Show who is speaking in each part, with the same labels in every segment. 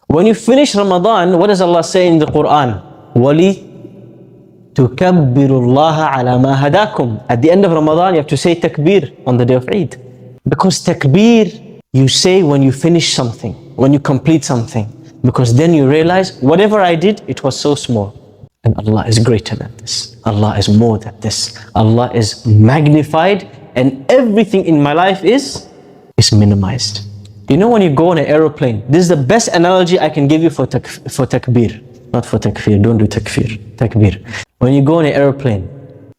Speaker 1: When you finish Ramadan, what does Allah say in the Quran? Wali tukabbirullaha ala ma hadakum. At the end of Ramadan, you have to say takbir on the day of Eid. Because takbir, you say when you finish something, when you complete something. Because then you realize, whatever I did, it was so small. And Allah is greater than this. Allah is more than this. Allah is magnified, and everything in my life is minimized. You know, when you go on an aeroplane, this is the best analogy I can give you for takbir. Not for takfir, don't do takbir. When you go on an airplane,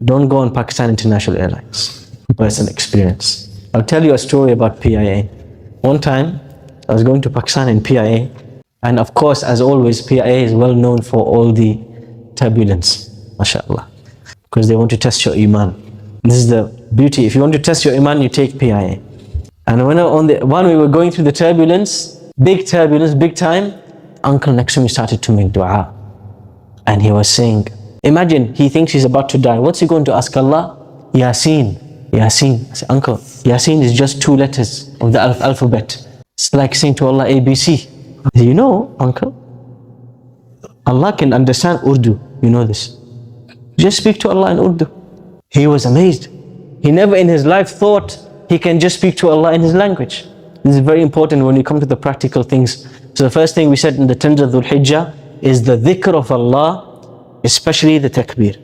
Speaker 1: don't go on Pakistan International Airlines. It's an experience. I'll tell you a story about PIA. One time, I was going to Pakistan in PIA, and of course, as always, PIA is well known for all the turbulence, mashallah, because they want to test your iman. This is the beauty. If you want to test your iman, you take PIA. And when we were going through the turbulence, big time, uncle next to me started to make dua. And he was saying, imagine he thinks he's about to die. What's he going to ask Allah? Yasin. I said, uncle, Yasin is just 2 letters of the alphabet. It's like saying to Allah, ABC. I said, you know, uncle, Allah can understand Urdu. You know this. Just speak to Allah in Urdu. He was amazed. He never in his life thought he can just speak to Allah in his language. This is very important when you come to the practical things. So the first thing we said in the 10th of Dhul Hijjah is the dhikr of Allah, especially the takbir.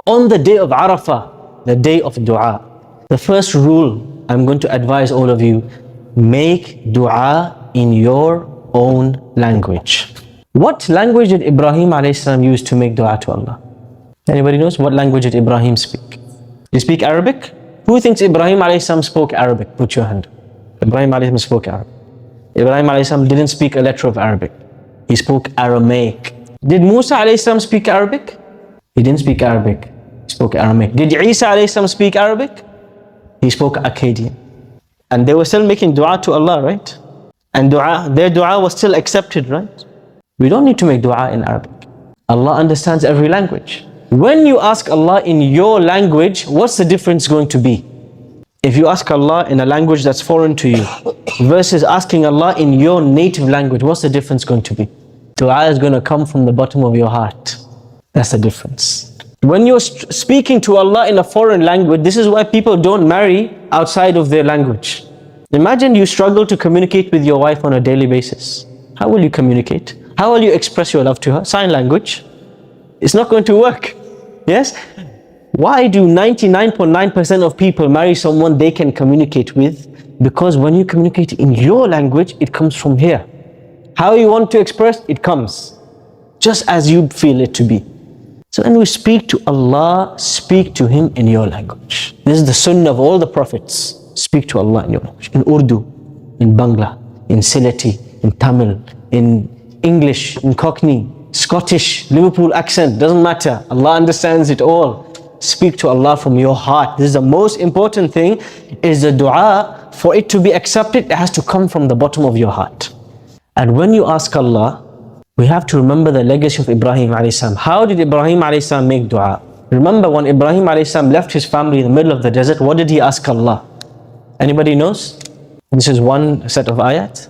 Speaker 1: On the day of Arafah, the day of dua, the first rule I'm going to advise all of you, make dua in your own language. What language did Ibrahim a.s. use to make dua to Allah? Anybody knows? What language did Ibrahim speak? Did he speak Arabic? Who thinks Ibrahim a.s. spoke Arabic? Put your hand. Ibrahim a.s. spoke Arabic. Ibrahim a.s. didn't speak a letter of Arabic. He spoke Aramaic. Did Musa a.s. speak Arabic? He didn't speak Arabic. He spoke Aramaic. Did Isa a.s. speak Arabic? He spoke Akkadian. And they were still making dua to Allah, right? And their dua was still accepted, right? We don't need to make dua in Arabic. Allah understands every language. When you ask Allah in your language, what's the difference going to be? If you ask Allah in a language that's foreign to you versus asking Allah in your native language, what's the difference going to be? Dua is going to come from the bottom of your heart. That's the difference. When you're speaking to Allah in a foreign language, this is why people don't marry outside of their language. Imagine you struggle to communicate with your wife on a daily basis. How will you communicate? How will you express your love to her? Sign language. It's not going to work. Yes? Why do 99.9% of people marry someone they can communicate with? Because when you communicate in your language, it comes from here. How you want to express, it comes. Just as you feel it to be. So when we speak to Allah, speak to Him in your language. This is the sunnah of all the prophets. Speak to Allah in your language. In Urdu, in Bangla, in Sylheti, in Tamil, in English, in Cockney, Scottish, Liverpool accent, doesn't matter. Allah understands it all. Speak to Allah from your heart. This is the most important thing, is the dua. For it to be accepted, it has to come from the bottom of your heart. And when you ask Allah, we have to remember the legacy of Ibrahim a.s. How did Ibrahim a.s. make dua? Remember when Ibrahim a.s. left his family in the middle of the desert, what did he ask Allah? Anybody knows? This is one set of ayat.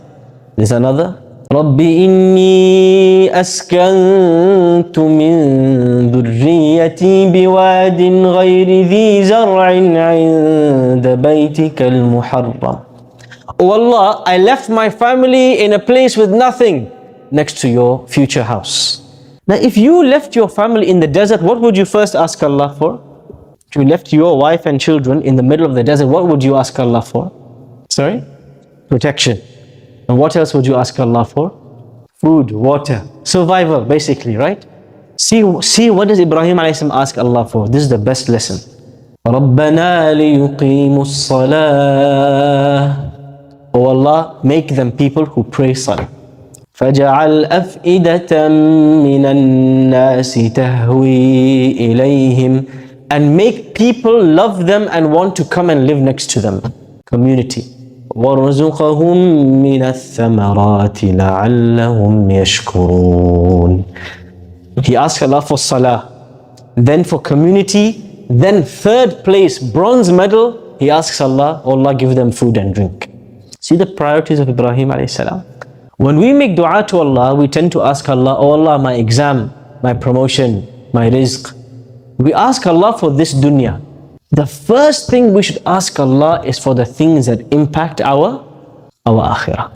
Speaker 1: There's another. رَبِّ إِنِّي أَسْكَنْتُ مِنْ ذُرِّيَّتِي بِوَادٍ غَيْرِ ذِي زَرْعٍ عِنْدَ بَيْتِكَ الْمُحَرَّمِ. Oh Allah, I left my family in a place with nothing next to your future house. Now if you left your family in the desert, what would you first ask Allah for? If you left your wife and children in the middle of the desert, what would you ask Allah for? Sorry? Protection. And what else would you ask Allah for? Food, water, survival, basically, right? See what does Ibrahim a.s. ask Allah for? This is the best lesson. رَبَّنَا لِيُقِيمُوا الصَّلَاةِ. Oh Allah, make them people who pray salah. فَجَعَلْ أَفْئِدَةً مِّنَ النَّاسِ تَهْوِي إِلَيْهِمْ. And make people love them and want to come and live next to them. Community. وَارْزُقَهُمْ مِنَ الثَّمَرَاتِ لَعَلَّهُمْ يَشْكُرُونَ. He asked Allah for salah, then for community, then third place, bronze medal, he asks Allah, oh Allah, give them food and drink. See the priorities of Ibrahim a.s. When we make dua to Allah, we tend to ask Allah, oh Allah, my exam, my promotion, my rizq. We ask Allah for this dunya. The first thing we should ask Allah is for the things that impact our akhirah.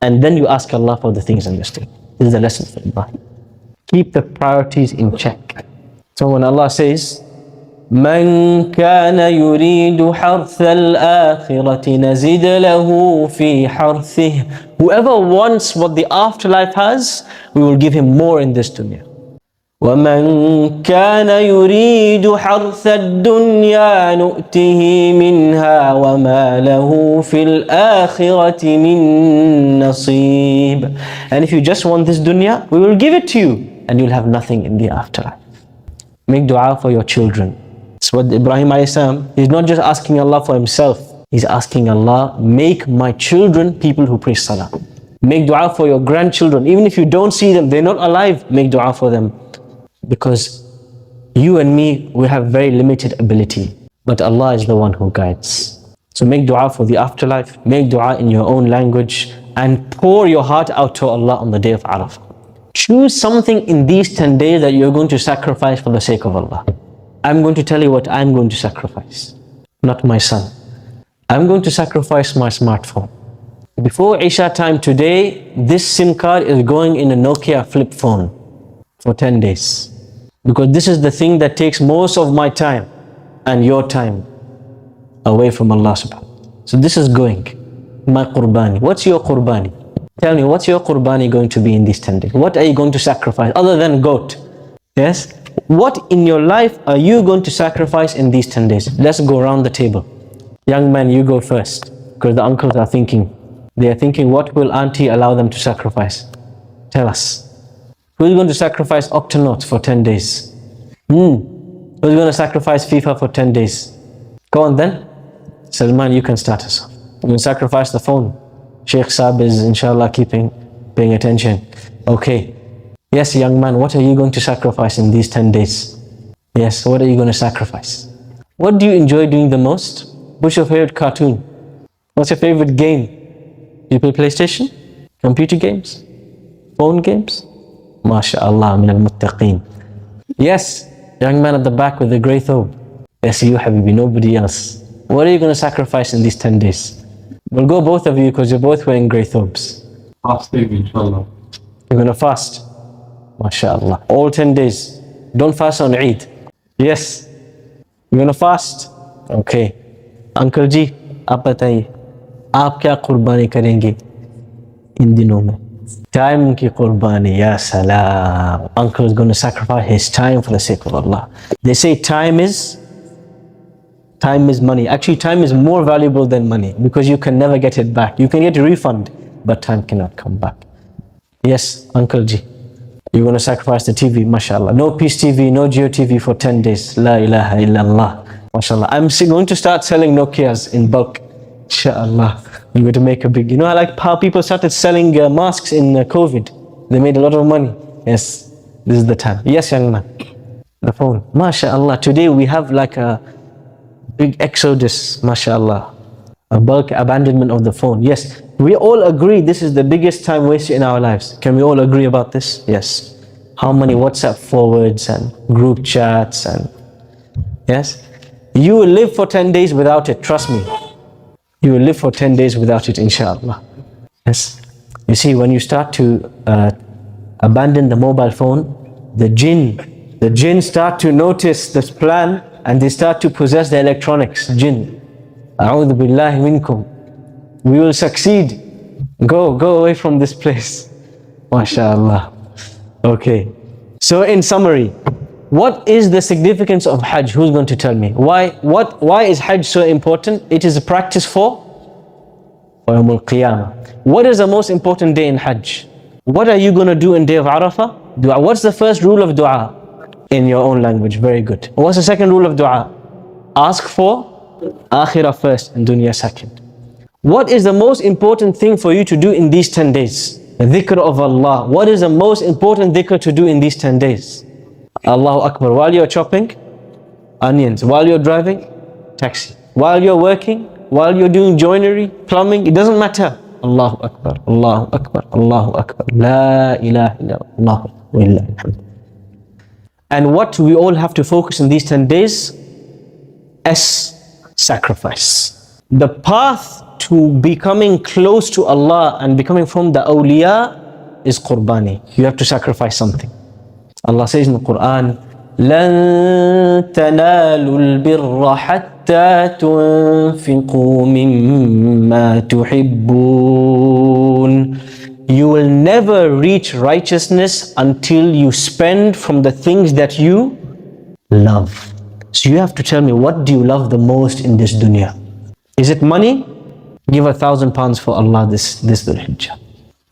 Speaker 1: And then you ask Allah for the things in this thing. This is a lesson for Allah. Keep the priorities in check. So when Allah says, من كان يريد حرث الآخرة نزد له في حرثه. Whoever wants what the afterlife has, we will give him more in this dunya. ومن كان يريد حرث الدنيا نؤته منها وما له في الآخرة من نصيب. And if you just want this dunya, we will give it to you and you'll have nothing in the afterlife. Make dua for your children. That's what Ibrahim a.s. He's not just asking Allah for himself. He's asking Allah, make my children people who pray salah. Make dua for your grandchildren. Even if you don't see them, they're not alive, make dua for them. Because you and me, we have very limited ability. But Allah is the one who guides. So make dua for the afterlife. Make dua in your own language. And pour your heart out to Allah on the day of Arafah. Choose something in these 10 days that you're going to sacrifice for the sake of Allah. I'm going to tell you what I'm going to sacrifice. Not my son. I'm going to sacrifice my smartphone. Before Isha time today, this SIM card is going in a Nokia flip phone for 10 days. Because this is the thing that takes most of my time and your time away from Allah subhanahu wa ta'ala. So this is going. My qurbani. What's your qurbani? Tell me, what's your qurbani going to be in these 10 days? What are you going to sacrifice other than goat? Yes? What in your life are you going to sacrifice in these 10 days? Let's go around the table. Young man, you go first. Because the uncles are thinking. They are thinking, what will auntie allow them to sacrifice? Tell us. Who's going to sacrifice Octonauts for 10 days? Who's going to sacrifice FIFA for 10 days? Go on then. Salman, you can start us off. We're going to sacrifice the phone. Sheikh Saab is inshallah paying attention. Okay. Yes, young man, what are you going to sacrifice in these 10 days? Yes, what are you going to sacrifice? What do you enjoy doing the most? What's your favorite cartoon? What's your favorite game? Do you play PlayStation? Computer games? Phone games? MashaAllah, min al-muttaqeen. Yes, young man at the back with the grey thobe. Yes, you Habibi, nobody else. What are you going to sacrifice in these 10 days? We'll go both of you because you're both wearing grey thobes.
Speaker 2: Fasting, inshallah.
Speaker 1: You're going to fast? MashaAllah. All 10 days. Don't fast on Eid. Yes. You're going to fast? Okay. Uncle Ji, आप बताइए, आप क्या कुर्बानी करेंगे इन दिनों में? Time ki qurbani, ya salam. Uncle is going to sacrifice his time for the sake of Allah. They say time is money. Actually, time is more valuable than money because you can never get it back. You can get a refund, but time cannot come back. Yes, Uncle Ji, you're going to sacrifice the TV, mashallah. No Peace TV, no Geo TV for 10 days. La ilaha illallah, mashallah. I'm going to start selling Nokias in bulk, inshallah. I'm going to make a big, I like how people started selling masks in COVID. They made a lot of money. Yes, this is the time. Yes, young man. The phone. MashaAllah. Today we have like a big exodus, MashaAllah. A bulk abandonment of the phone. Yes, we all agree this is the biggest time wasted in our lives. Can we all agree about this? Yes. How many WhatsApp forwards and group chats and... Yes. You will live for 10 days without it, trust me. You will live for 10 days without it, inshallah. Yes. You see, when you start to abandon the mobile phone, the jinn start to notice this plan and they start to possess the electronics. Jinn. A'udhu billahi minkum. We will succeed. Go away from this place. MashaAllah. Okay. So in summary, what is the significance of Hajj? Who's going to tell me? Why is Hajj so important? It is a practice for Yawmul Qiyamah. What is the most important day in Hajj? What are you going to do in day of Arafah? Dua. What's the first rule of dua? In your own language. Very good. What's the second rule of dua? Ask for Akhirah first and Dunya second. What is the most important thing for you to do in these 10 days? The dhikr of Allah. What is the most important dhikr to do in these 10 days? Allahu Akbar. While you're chopping onions, while you're driving taxi, while you're working, while you're doing joinery, plumbing, it doesn't matter. Allahu Akbar, Allahu Akbar, Allahu Akbar, La ilaha illallah, Allahu Akbar. And what we all have to focus in these 10 days? Sacrifice. The path to becoming close to Allah and becoming from the awliya is qurbani. You have to sacrifice something. Allah says in the Quran, لَن تَنَالُوا الْبِرَّ حَتَّى تُنْفِقُوا مِمَّا تُحِبُّونَ. You will never reach righteousness until you spend from the things that you love. So you have to tell me, what do you love the most in this dunya? Is it money? Give £1,000 for Allah this Dhul Hijjah.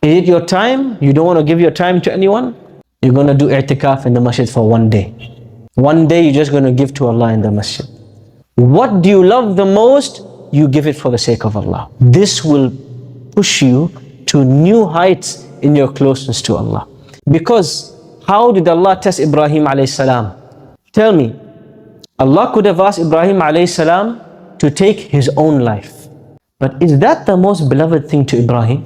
Speaker 1: Is it your time? You don't want to give your time to anyone? You're going to do i'tikaf in the masjid for one day. One day you're just going to give to Allah in the masjid. What do you love the most? You give it for the sake of Allah. This will push you to new heights in your closeness to Allah. Because how did Allah test Ibrahim alayhi salam? Tell me, Allah could have asked Ibrahim alayhi salam to take his own life. But is that the most beloved thing to Ibrahim?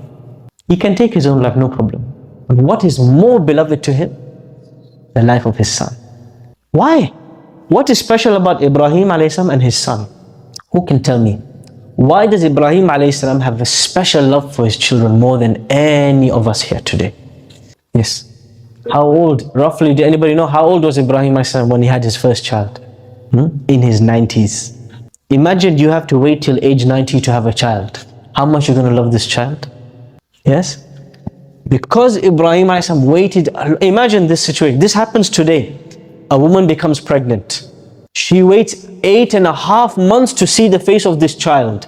Speaker 1: He can take his own life, no problem. But what is more beloved to him? The life of his son. Why? What is special about Ibrahim alayhi salam and his son? Who can tell me? Why does Ibrahim alayhi salam have a special love for his children more than any of us here today? Yes. How old, roughly, do anybody know how old was Ibrahim alayhi salam when he had his first child? In his 90s. Imagine you have to wait till age 90 to have a child. How much you're going to love this child? Yes? Because Ibrahim alayhi salam waited. Imagine this situation. This happens today. A woman becomes pregnant. She waits 8.5 months to see the face of this child.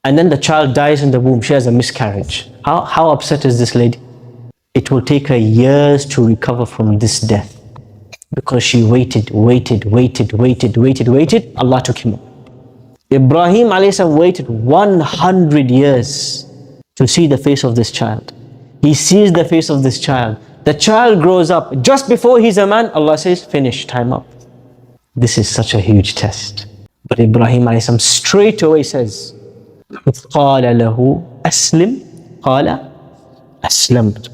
Speaker 1: And then the child dies in the womb. She has a miscarriage. How upset is this lady? It will take her years to recover from this death. Because she waited. Allah took him up. Ibrahim alayhi salam waited 100 years to see the face of this child. He sees the face of this child. The child grows up. Just before he's a man, Allah says, finish, time up. This is such a huge test. But Ibrahim alayhi salam straight away says, قَالَ لَهُ أَسْلِمْ قَالَ أَسْلَمْتُ.